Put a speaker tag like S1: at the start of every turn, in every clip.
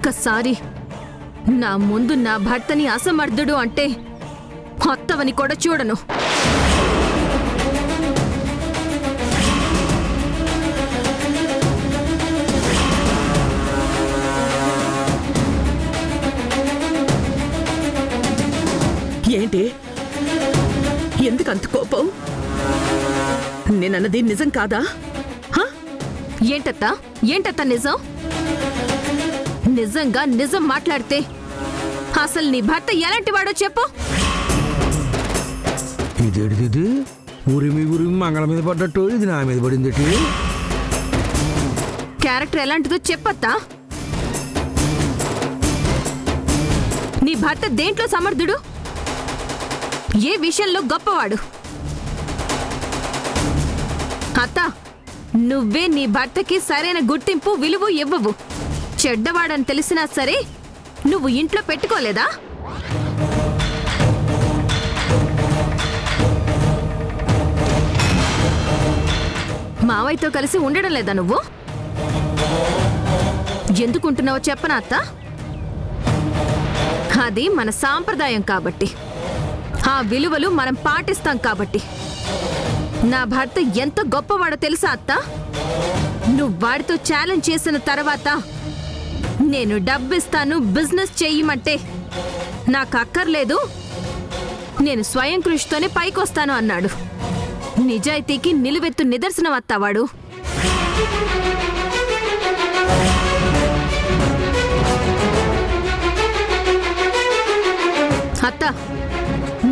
S1: ఇంకొక్కసారి నా ముందు నా భర్తని అసమర్థుడు అంటే అత్తవని కూడా చూడను.
S2: ఏంటి? ఎందుకంత కోపం? నేనన్నది నిజం కాదా?
S1: ఏంటత్తా నిజం? నిజంగా నిజం మాట్లాడితే అసలు నీ భర్త ఎలాంటి వాడో చెప్పు.
S3: ఇదేంటిది? ఉరిమి మంగళ మీద పడ్డట్టు ఇది నా మీద పడింది.
S1: క్యారెక్టర్ ఎలాంటిదో చెప్పత్తా. నీ భర్త దేంట్లో సమర్థుడు? ఏ విషయంలో గొప్పవాడు? అత్త, నువ్వే నీ భర్తకి సరైన గుర్తింపు విలువ ఇవ్వవు. చెడ్డవాడని తెలిసినా సరే నువ్వు ఇంట్లో పెట్టుకోలేదా? మావయ్యతో కలిసి ఉండడం లేదా నువ్వు? ఎందుకుంటున్నావో చెప్పనా అత్త? అది మన సాంప్రదాయం కాబట్టి, ఆ విలువలు మనం పాటిస్తాం కాబట్టి. నా భర్త ఎంత గొప్పవాడో తెలుసా అత్త? నువ్వు వాడితో ఛాలెంజ్ చేసిన తర్వాత నేను డబ్బిస్తాను, బిజినెస్ చెయ్యమంటే నాకు అక్కర్లేదు, నేను స్వయం కృషితోనే పైకొస్తాను అన్నాడు. నిజాయితీకి నిలువెత్తు నిదర్శనం అత్తవాడు. అత్త,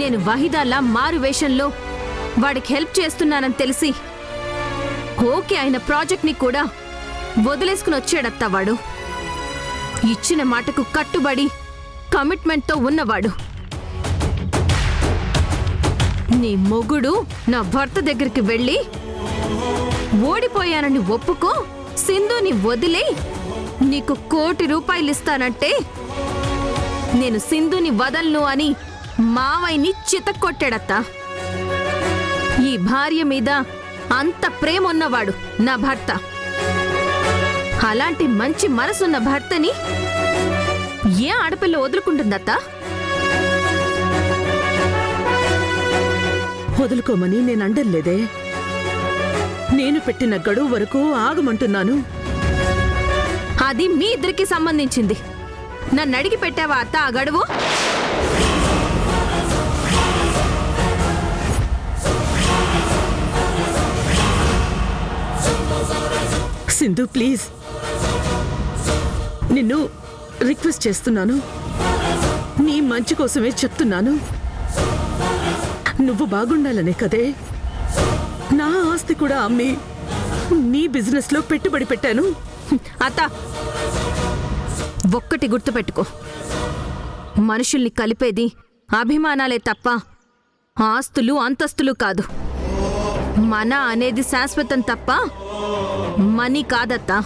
S1: నేను వహీదాలా మారు వేషంలో వాడికి హెల్ప్ చేస్తున్నానని తెలిసి ఓకే అయిన ప్రాజెక్ట్ని కూడా వదిలేసుకుని వచ్చాడత్తా వాడు. ఇచ్చిన మాటకు కట్టుబడి కమిట్మెంట్తో ఉన్నవాడు. నీ మొగుడు నా భర్త దగ్గరికి వెళ్ళి ఓడిపోయానని ఒప్పుకో, సింధుని వదిలే నీకు ₹1,00,00,000 ఇస్తానంటే నేను సింధుని వదలను అని మావయ్యని చితక్కొట్టాడత్తా. ఈ భార్య మీద అంత ప్రేమ ఉన్నవాడు నా భర్త. అలాంటి మంచి మనసున్న భర్తని ఏ ఆడపిల్ల వదులుకుంటుందత్తా?
S2: వదులుకోమని నేను అండర్లేదే. నేను పెట్టిన గడువు వరకు ఆగమంటున్నాను.
S1: అది మీ ఇద్దరికి సంబంధించింది. నన్ను అడిగి పెట్టావా అత్త ఆ గడువు?
S2: సింధు, ప్లీజ్, నిన్ను రిక్వెస్ట్ చేస్తున్నాను. నీ మంచి కోసమే చెప్తున్నాను. నువ్వు బాగుండాలనే కదే నా ఆస్తి కూడా అమ్మి నీ బిజినెస్ లో పెట్టుబడి పెట్టాను.
S1: అత్త, ఒక్కటి గుర్తుపెట్టుకో, మనుషుల్ని కలిపేది అభిమానాలే తప్ప ఆస్తులు అంతస్తులు కాదు. మన అనేది శాశ్వతం తప్ప మనీ కాదత్తా.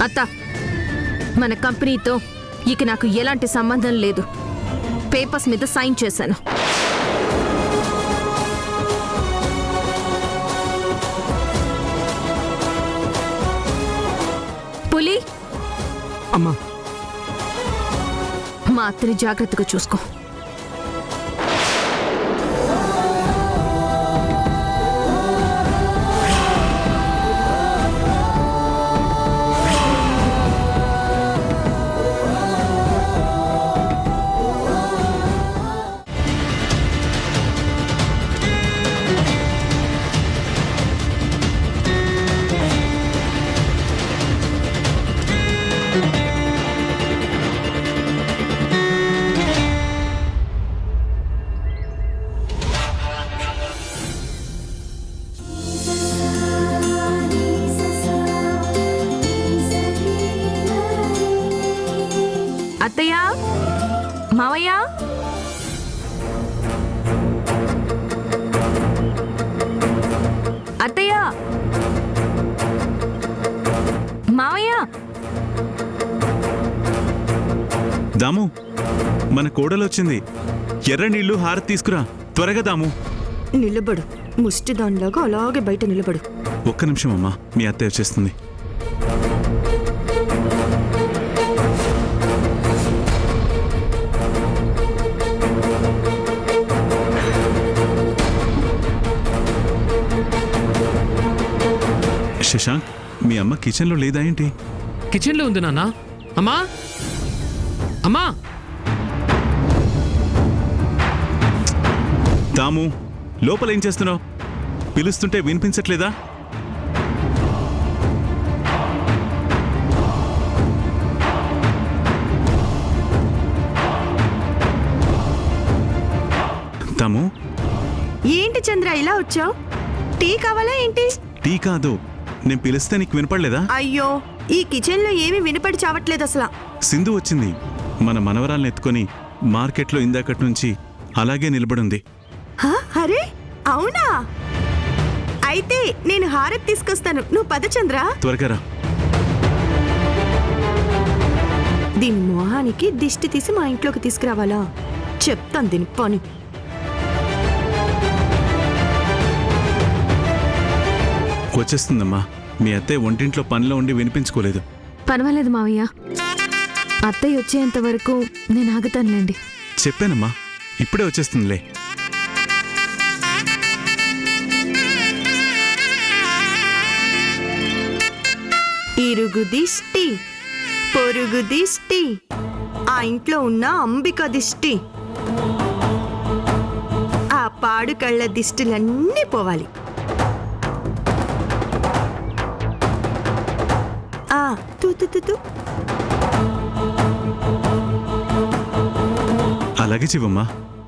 S1: అత్త, మన కంపెనీతో ఇక నాకు ఎలాంటి సంబంధం లేదు. పేపర్స్ మీద సైన్ చేశాను. పులి,
S3: అమ్మా,
S1: మా అత్తని జాగ్రత్తగా చూసుకో. అత్తయ్య, మావయ్య, అత్తయ్య, మావయ్య.
S4: దాము, మన కోడలొచ్చింది. ఎర్ర నీళ్లు హారతి తీసుకురా త్వరగా. దాము,
S5: నిలబడు, ముష్టి దానిలాగా అలాగే బయట నిలబడు.
S4: ఒక్క నిమిషం అమ్మా, మీ అత్తయ్య వచ్చేస్తుంది. శశాంక్, మీ అమ్మ కిచెన్లో లేదా ఏంటి?
S6: కిచెన్లో ఉంది నాన్న. అమ్మా, అమ్మా.
S4: దాము, లోపల ఏం చేస్తున్నావు? పిలుస్తుంటే వినిపించట్లేదా? దాము,
S5: ఏంటి చంద్ర ఇలా వచ్చావు? టీ కావాలా ఏంటి?
S4: టీ కాదు, నేను పిలిస్తే నీకు వినపడలేదా?
S5: అయ్యో, ఈ కిచెన్ లో ఏమీ వినపడి చావట్లేదు అసలు.
S4: సింధు వచ్చింది. మన మనవరాలను ఎత్తుకొని మార్కెట్లో ఇందాకటి నుంచి అలాగే నిలబడుంది.
S5: అరే అవునా? అయితే నేను హారతి తీసుకొస్తాను, నువ్వు పద చంద్ర.
S4: త్వరగా రా.
S5: దీని మొహానికి దిష్టి తీసి మా ఇంట్లోకి తీసుకురావాలా? చెప్తాను దీని పని.
S4: వచ్చేస్తుందమ్మా. మీ అత్తయ్య ఒంటింట్లో పనిలో ఉండి వినిపించుకోలేదు.
S1: పర్వాలేదు మావయ్య, అత్తయ్య వచ్చేంత వరకు నేను ఆగుతానులేండి.
S4: చెప్పానమ్మా, ఇప్పుడే వచ్చేస్తుందిలే.
S5: ఇరుగు దిష్టి, పొరుగు దిష్టి, ఆ ఇంట్లో ఉన్న అంబిక దిష్టి, ఆ పాడు కళ్ళ దిష్టిలన్నీ పోవాలి. తూ
S4: అలాగే చెవమ్మా,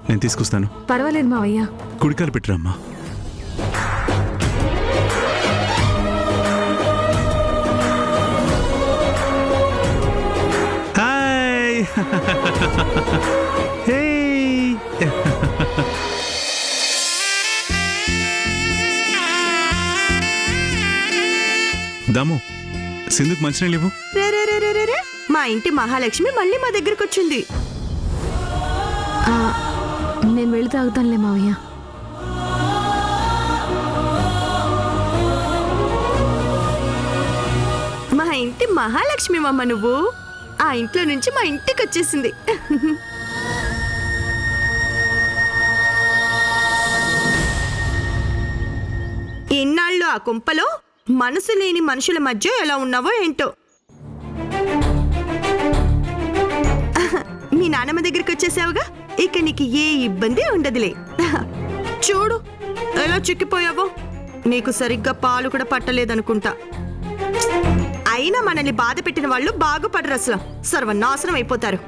S4: నేను తీసుకొస్తాను.
S1: పర్వాలేదు మావయ్య.
S4: కుడికాలు పెట్టిరమ్మా. హాయ్. హే. దాము, సింధుకు మంచినీళ్ళు ఇవ్వు.
S5: రే, మా ఇంటి మహాలక్ష్మి మళ్ళీ మా దగ్గరకు వచ్చింది.
S1: నేను వెళ్ళి తాగుతానులే మావయ్య.
S5: మా ఇంటి మహాలక్ష్మి మమ్మ నువ్వు. ఆ ఇంట్లో నుంచి మా ఇంటికి వచ్చేసింది. ఇన్నాళ్ళు ఆ కుంపలో మనసు లేని మనుషుల మధ్య ఎలా ఉన్నావో ఏంటో. మీ నాన్నమ్మ దగ్గరికి వచ్చేసావుగా, ఇక నీకు ఏ ఇబ్బంది ఉండదులే. చూడు ఎలా చిక్కిపోయావో. నీకు సరిగ్గా పాలు కూడా పట్టలేదనుకుంటా. అయినా మనల్ని బాధ పెట్టిన వాళ్ళు బాగుపడరు, అసలు సర్వనాశనం అయిపోతారు.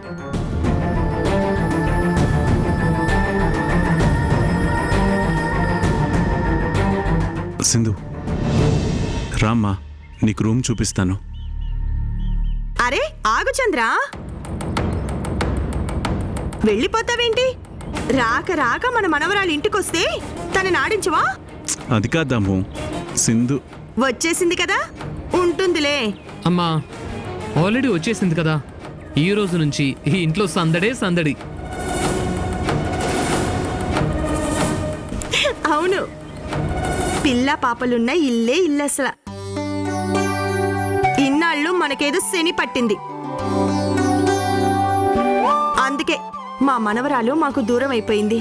S4: సింధు, రామ్మా, నీకు రూమ్ చూపిస్తాను.
S5: అరే ఆగు చంద్ర, వెళ్ళిపోతావేంటి? రాక రాక మన మనవరాలు ఇంటికొస్తే తనని ఆడించవా?
S4: అది కాదాము, సింధు
S5: వచ్చేసింది కదా, ఉంటుందిలే.
S6: అమ్మా, ఆల్రెడీ వచ్చేసింది కదా. ఈ రోజు నుంచి ఈ ఇంట్లో సందడే సందడి.
S5: అవును, పిల్ల పాపలున్న ఇల్లే ఇల్లు అసలు. ఇన్నాళ్ళు మనకేదో శని పట్టింది, అందుకే మా మనవరాలు మాకు దూరం అయిపోయింది.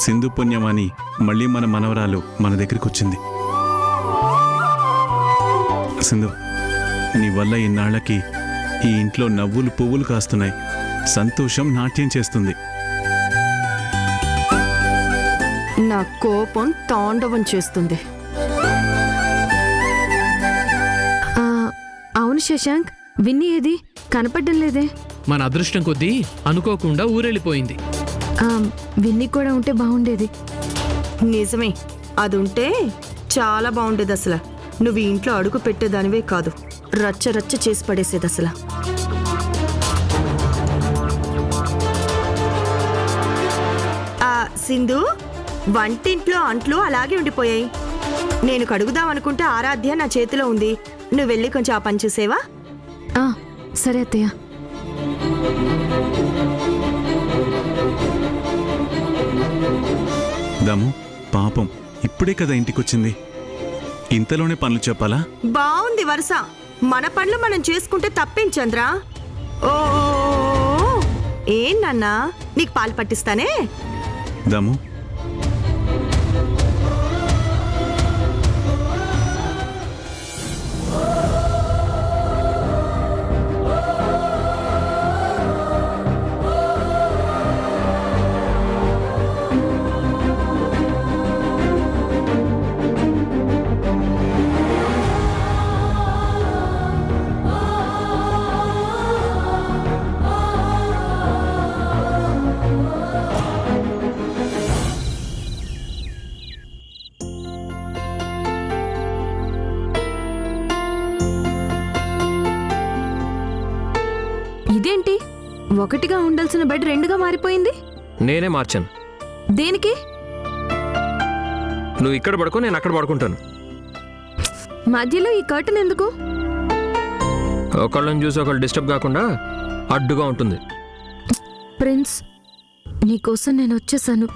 S4: సింధు పుణ్యమని మళ్ళీ మన మనవరాలు మన దగ్గరికి వచ్చింది. సింధు, నీ వల్ల ఇన్నాళ్లకి ఈ ఇంట్లో నవ్వులు పువ్వులు కాస్తున్నాయి. సంతోషం నాట్యం చేస్తుంది.
S5: నా కోపం తాండవం చేస్తుంది.
S1: అవును శశాంక్, విన్నీ ఏది కనపడ్డం లేదే?
S6: మన అదృష్టం కొద్దీ అనుకోకుండా ఊరెళ్ళిపోయింది.
S1: విన్నీ కూడా ఉంటే బాగుండేది.
S5: నిజమే, అది ఉంటే చాలా బాగుండేది అసలు. నువ్వు ఈ ఇంట్లో అడుగు పెట్టేదానివే కాదు, రచ్చ రచ్చ చేసి పడేసేది అసలు. సింధు, వంటింట్లో అంట్లు అలాగే ఉండిపోయాయి. నేను కడుగుదాం అనుకుంటే ఆరాధ్య నా చేతిలో ఉంది. నువ్వు వెళ్ళి కొంచెం ఆ పని చూసేవా?
S1: ఆ, సరే అత్తయ్య.
S4: దమ్ము పాపం ఇప్పుడే కదా ఇంటికొచ్చింది, ఇంతలోనే పనులు చెప్పాలా?
S5: బాగుంది వరుస. మన పనులు మనం చేసుకుంటే తప్పేం చంద్ర? ఓ ఏం నాన్నా, నీకు పాలు పట్టిస్తానే.
S4: దమ్ము
S1: ఇదేంటి, ఒకటిగా ఉండాల్సిన బెడ్ రెండుగా మారిపోయింది?
S7: నేనే మార్చాను.
S1: దేనికి?
S7: నువ్వు ఇక్కడ పడుకో, నేను అక్కడ పడుకుంటాను.
S1: మధ్యలో ఈ కర్టన్ ఎందుకు?
S7: ఒకళ్ళని చూసి ఒకళ్ళు డిస్టర్బ్ కాకుండా అడ్డుగా ఉంటుంది.
S1: ప్రిన్స్, నీకోసం నేను వచ్చేసాను.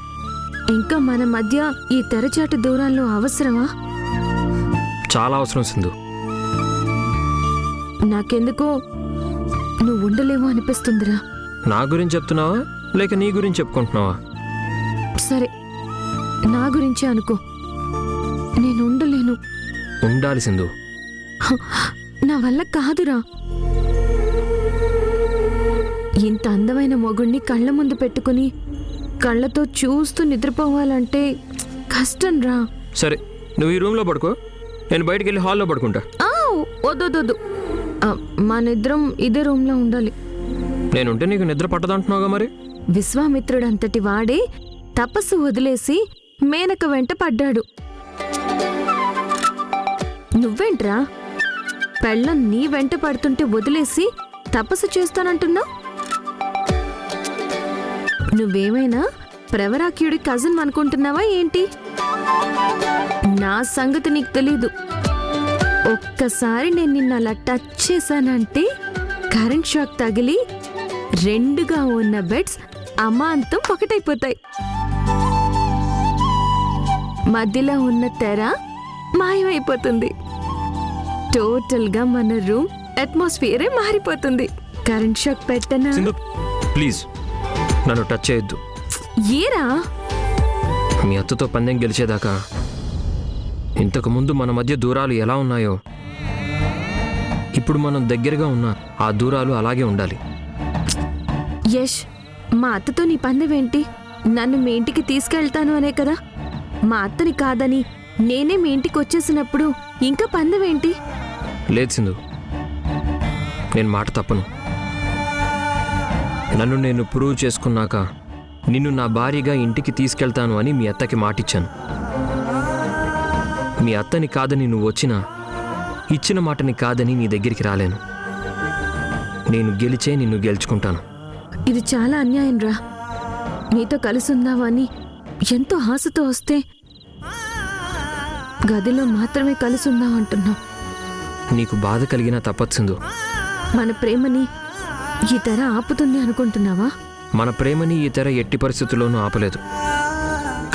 S1: ఇంకా మన మధ్య ఈ తెరచాటు దూరాల్లో అవసరమా?
S7: చాలా అవసరం సింధు.
S1: నాకెందుకో నువ్వు ఉండలేమో అనిపిస్తుందిరా.
S7: నా గురించి చెప్తున్నావా లేక నీ గురించి చెప్పుకుంటున్నావా?
S1: సరే, నా గురించే అనుకో. నేను ఉండలేను.
S7: ఉండాలి సింధు.
S1: నా వల్ల కాదురా. ఇంత అందమైన మొగుణ్ణి కళ్ళ ముందు పెట్టుకుని కళ్ళతో చూస్తూ నిద్రపోవాలంటే కష్టం రా.
S7: సరే, నువ్వు ఈ రూమ్లో పడుకో, నేను బయటికి వెళ్ళి హాల్లో పడుకుంటా.
S1: వద్దు, మనిద్దరం ఇదే రూమ్లో ఉండాలి.
S7: నేనుంటే నీకు నిద్ర పట్టదంటున్నావుగా మరి.
S1: విశ్వామిత్రుడంతటి వాడే తపస్సు వదిలేసి మేనక వెంట పడ్డాడు. నువ్వేంట్రా పెళ్ళం నీ వెంట పడుతుంటే వదిలేసి తపస్సు చేస్తానంటున్నావు? నువ్వేమైనా ప్రవరాక్యుడి కజిన్ అనుకుంటున్నావా ఏంటి? నా సంగతి నీకు తెలీదు. ఒక్కసారి నేను నిన్న అలా టచ్ చేశానంటే కరెంట్ షాక్ తగిలి రెండుగా ఉన్న బెడ్స్ అమాంతం ఒకటైపోతాయి. మధ్యలో ఉన్న తెర మాయమైపోతుంది. టోటల్గా మన రూమ్ అట్మాస్ఫియరే మారిపోతుంది. కరెంట్ షాక్ పెట్టనా?
S7: సింధు ప్లీజ్ నన్ను టచ్ చేయొద్దు.
S1: ఏరా?
S7: మీ అత్తతో పందెం గెలిచేదాకా ఇంతకు ముందు మన మధ్య దూరాలు ఎలా ఉన్నాయో ఇప్పుడు మనం దగ్గరగా ఉన్న ఆ దూరాలు అలాగే ఉండాలి.
S1: యష్, మా అత్తతో నీ పందెమేంటి? నన్ను మీ ఇంటికి తీసుకెళ్తాను అనే కదా. మా అత్తని కాదని నేనే మీ ఇంటికి వచ్చేసినప్పుడు ఇంకా పందెమేంటి?
S7: లేదు సింధు, నేను మాట తప్పను. నన్ను నేను ప్రూవ్ చేసుకున్నాక నిన్ను నా భార్యగా ఇంటికి తీసుకెళ్తాను అని మీ అత్తకి మాటిచ్చాను. మీ అత్తని కాదని నువ్వు వచ్చినా ఇచ్చిన మాటని కాదని నీ దగ్గరికి రాలేను. నేను గెలిచే నిన్ను గెలుచుకుంటాను.
S1: ఇది చాలా అన్యాయం రా. నీతో కలిసుందామని ఎంతో ఆశతో వస్తే గదిలో మాత్రమే కలిసుందామంటున్నావు.
S7: నీకు బాధ కలిగినా తప్పదు సింధు.
S1: మన ప్రేమని ఈ తెర ఆపుతుంది అనుకుంటున్నావా?
S7: మన ప్రేమని ఈ తెర ఎట్టి పరిస్థితుల్లోనూ ఆపలేదు,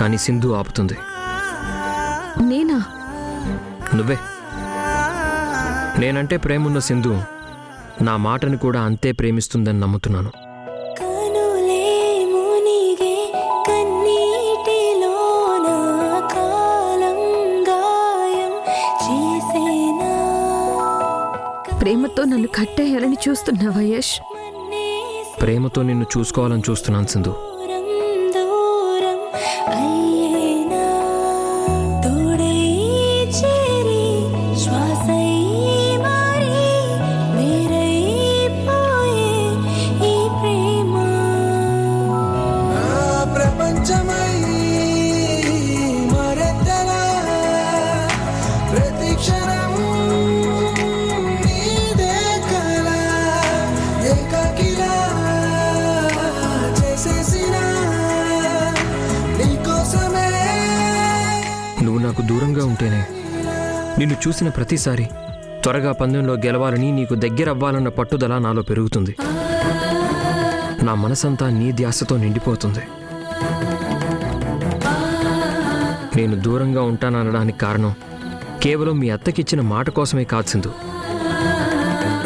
S7: కానీ సింధు ఆపుతుంది.
S1: నేనా?
S7: నువ్వే. నేనంటే ప్రేమున్న సింధు నా మాటని కూడా అంతే ప్రేమిస్తుందని నమ్ముతున్నాను.
S1: ప్రేమతో నన్ను కట్టేయాలని చూస్తున్నావా యష్?
S7: ప్రేమతో నిన్ను చూసుకోవాలని చూస్తున్నాను సింధు.
S8: చేసేసిన
S7: దూరంగా ఉంటేనే నిన్ను చూసిన ప్రతిసారి త్వరగా పందెంలో గెలవాలని, నీకు దగ్గరవ్వాలన్న పట్టుదల నాలో పెరుగుతుంది. నా మనసంతా నీ ధ్యాసతో నిండిపోతుంది. నేను దూరంగా ఉంటాననడానికి కారణం కేవలం మీ అత్తకిచ్చిన మాట కోసమే కాదు సింధు.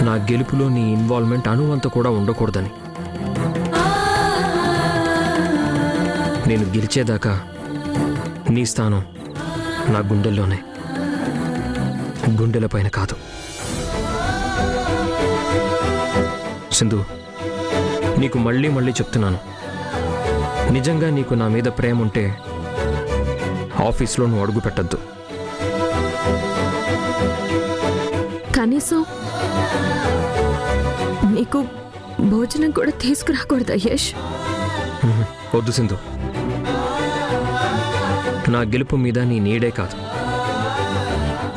S7: నా గెలుపులో నీ ఇన్వాల్వ్మెంట్ అణువంత కూడా ఉండకూడదని. నేను గెలిచేదాకా నీ స్థానం నా గుండెల్లోనే, గుండెల పైన కాదు. సింధు, నీకు మళ్ళీ మళ్ళీ చెప్తున్నాను, నిజంగా నీకు నా మీద ప్రేమ ఉంటే ఆఫీస్లో నువ్వు అడుగు పెట్టద్దు.
S1: కనీసం నీకు భోజనం కూడా తీసుకురాకూడదా యష్?
S7: వద్దు సింధు, నా గెలుపు మీద నీ నీడే కాదు,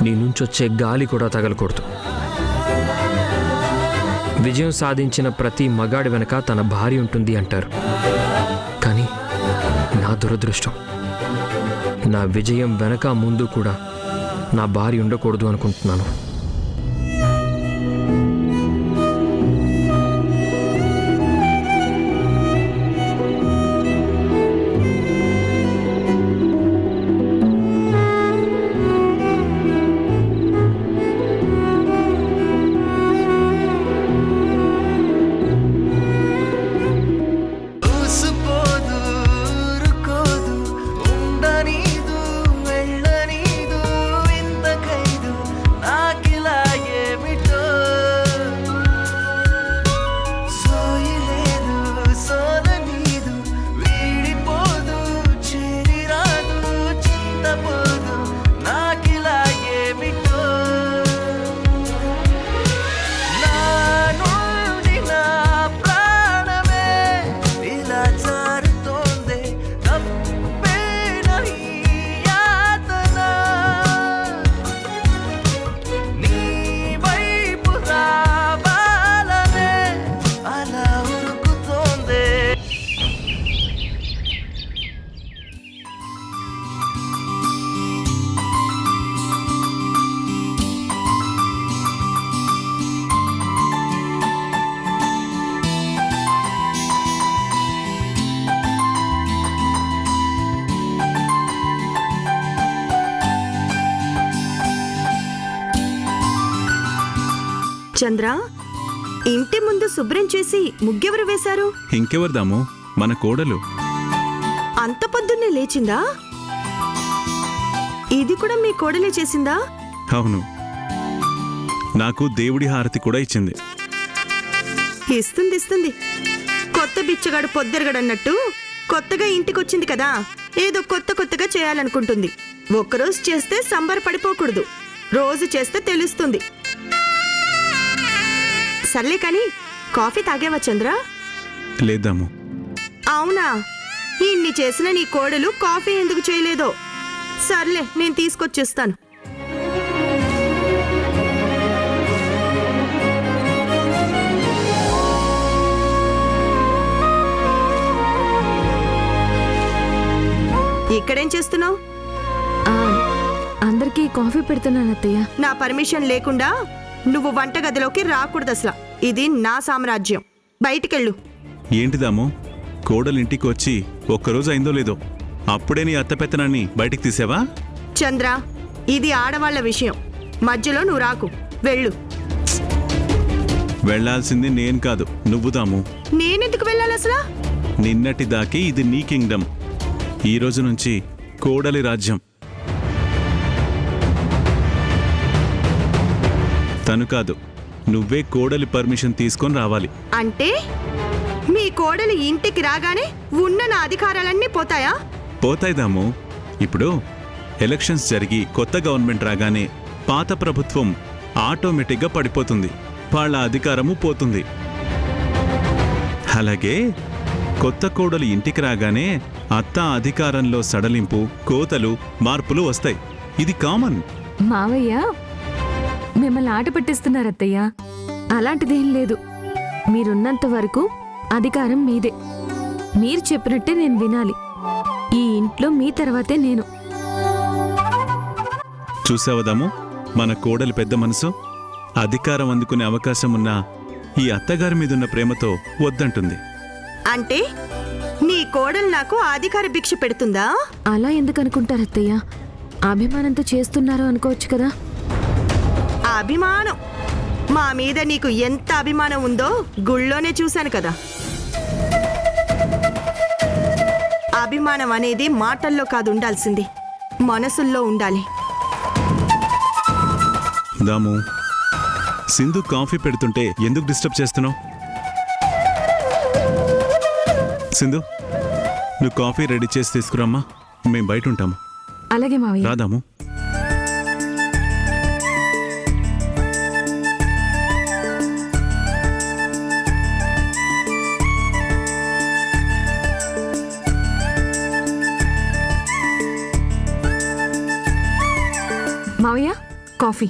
S7: నీ నుంచొచ్చే గాలి కూడా తగలకూడదు. విజయం సాధించిన ప్రతి మగాడి వెనక తన భార్య ఉంటుంది అంటారు. కానీ నా దురదృష్టం, నా విజయం వెనక ముందు కూడా నా భార్య ఉండకూడదు అనుకుంటున్నాను.
S5: చంద్ర, ఇంటి ముందు శుభ్రం చేసి ముగ్గెవరు వేశారు?
S4: ఇంకెవరిదాము, మన కోడలు.
S5: అంత పొద్దున్నే లేచిందా? ఇది కూడా మీ కోడలే చేసిందా?
S4: అవును, నాకు దేవుడి హారతి కూడా ఇచ్చింది.
S5: ఇస్తుంది. కొత్త బిచ్చగాడు పొద్దెరగడన్నట్టు కొత్తగా ఇంటికొచ్చింది కదా, ఏదో కొత్తగా చేయాలనుకుంటుంది. ఒక్కరోజు చేస్తే సంబరపడిపోకూడదు, రోజు చేస్తే తెలుస్తుంది. సర్లే కానీ కాఫీ తాగేవా చంద్ర?
S4: లేదాము.
S5: అవునా? ఇన్ని చేసిన నీ కోడలు కాఫీ ఎందుకు చేయలేదో? సర్లే, నేను తీసుకొచ్చిస్తాను. ఇక్కడేం చేస్తున్నావు?
S1: అందరికీ కాఫీ పెడుతున్నాను అత్తయ్య.
S5: నా పర్మిషన్ లేకుండా నువ్వు వంటగదిలోకి రాకూడదు అసలు. ఇది నా సామ్రాజ్యం. బయటికెళ్ళు.
S4: ఏంటిదాము, కోడలింటికి వచ్చి ఒక్కరోజు అయిందో లేదో అప్పుడే నీ అత్త పెత్తనాన్ని బయటికి తీసావా?
S5: చంద్ర, ఇది ఆడవాళ్ల విషయం, మధ్యలో నువ్వు రాకు. వెళ్ళు.
S4: వెళ్లాల్సింది నేను కాదు, నువ్వుదాము.
S5: నేనెందుకు వెళ్ళాలి అసలు?
S4: నిన్నటి దాకి ఇది నీ కింగ్డమ్, ఈ రోజు నుంచి కోడలి రాజ్యం. తను కాదు, నువ్వే కోడలి పర్మిషన్ తీసుకొని రావాలి.
S5: అంటే మీ కోడలి ఇంటికి రాగానే ఉన్న నా అధికారాలన్నీ పోతాయా?
S4: పోతాయిదాము. ఇప్పుడు ఎలక్షన్స్ జరిగి కొత్త గవర్నమెంట్ రాగానే పాత ప్రభుత్వం ఆటోమేటిక్గా పడిపోతుంది, వాళ్ళ అధికారము పోతుంది. అలాగే కొత్త కోడలు ఇంటికి రాగానే అత్త అధికారంలో సడలింపు, కోతలు, మార్పులు వస్తాయి. ఇది కామన్.
S1: మావయ్య మిమ్మల్ని ఆట పట్టిస్తున్నారు అత్తయ్య. అలాంటిదేం లేదు. మీరున్నంత వరకు అధికారం మీదే. మీరు చెప్పినట్టే నేను వినాలి. ఈ ఇంట్లో మీ తర్వాతే నేను.
S4: చూసావదాము, మన కోడలి పెద్ద మనసు. అధికారం అందుకునే అవకాశం ఉన్న ఈ అత్తగారి మీదున్న ప్రేమతో వద్దంటుంది.
S5: అంటే నీ కోడలు నాకు అధికార భిక్ష పెడుతుందా?
S1: అలా ఎందుకు అనుకుంటారు అత్తయ్య? అభిమానంతో చేస్తున్నారు అనుకోవచ్చు కదా.
S5: ఆ అభిమానం మా మీద నీకు ఎంత అభిమానం ఉందో గుళ్ళోనే చూశాను కదా. అభిమానం అనేది మాటల్లో కాదు ఉండాల్సింది, మనసుల్లో ఉండాలి.
S4: దాము, సింధు కాఫీ పెడుతుంటే ఎందుకు డిస్టర్బ్ చేస్తున్నావు? సింధు, నువ్వు కాఫీ రెడీ చేసి తీసుకురామ్మా, మేము బయట ఉంటాము.
S1: అలాగే మావయ్య.
S4: రాదాము.
S1: మావయ్య కాఫీ.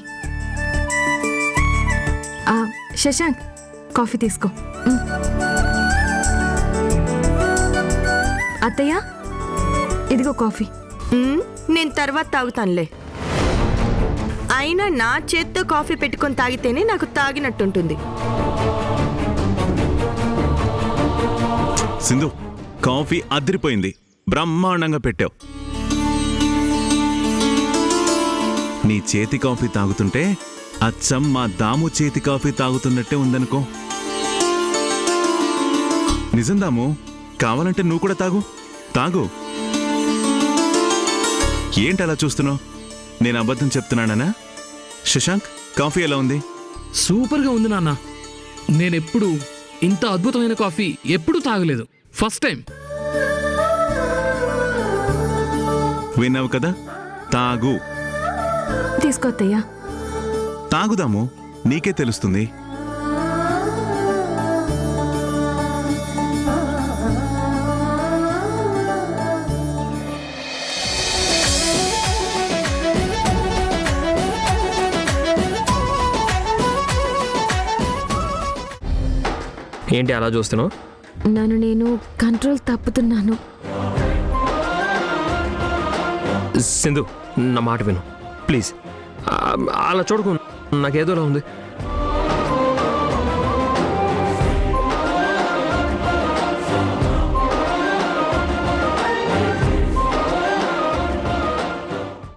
S1: శశాంక్ కాఫీ తీసుకో. అత్తయ్య ఇదిగో కాఫీ.
S5: నేను తర్వాత తాగుతానులే. అయినా నా చేత్తో కాఫీ పెట్టుకొని తాగితేనే నాకు తాగినట్టుంటుంది.
S4: సింధు, కాఫీ అదిరిపోయింది, బ్రహ్మాండంగా పెట్టావు. నీ చేతి కాఫీ తాగుతుంటే అచ్చం మా దాము చేతి కాఫీ తాగుతున్నట్టే ఉందనుకో. నిజం దాము, కావాలంటే నువ్వు కూడా తాగు. తాగు. ఏంటి అలా చూస్తున్నావు? నేను అబద్ధం చెప్తున్నానా? శశాంక్, కాఫీ ఎలా ఉంది?
S6: సూపర్గా ఉంది నాన్న. నేనెప్పుడు ఇంత అద్భుతమైన కాఫీ ఎప్పుడూ తాగలేదు, ఫస్ట్ టైం.
S4: విన్నావు కదా, తాగు.
S1: తీసుకో అత్తయ్య.
S4: తాగుదాము, నీకే తెలుస్తుంది.
S7: ఏంటి అలా చూస్తున్నావు?
S1: నన్ను నేను కంట్రోల్ తప్పుతున్నాను.
S7: సింధు, నా మాట విను ప్లీజ్. అలా చూడకు, నాకేదోలా ఉంది.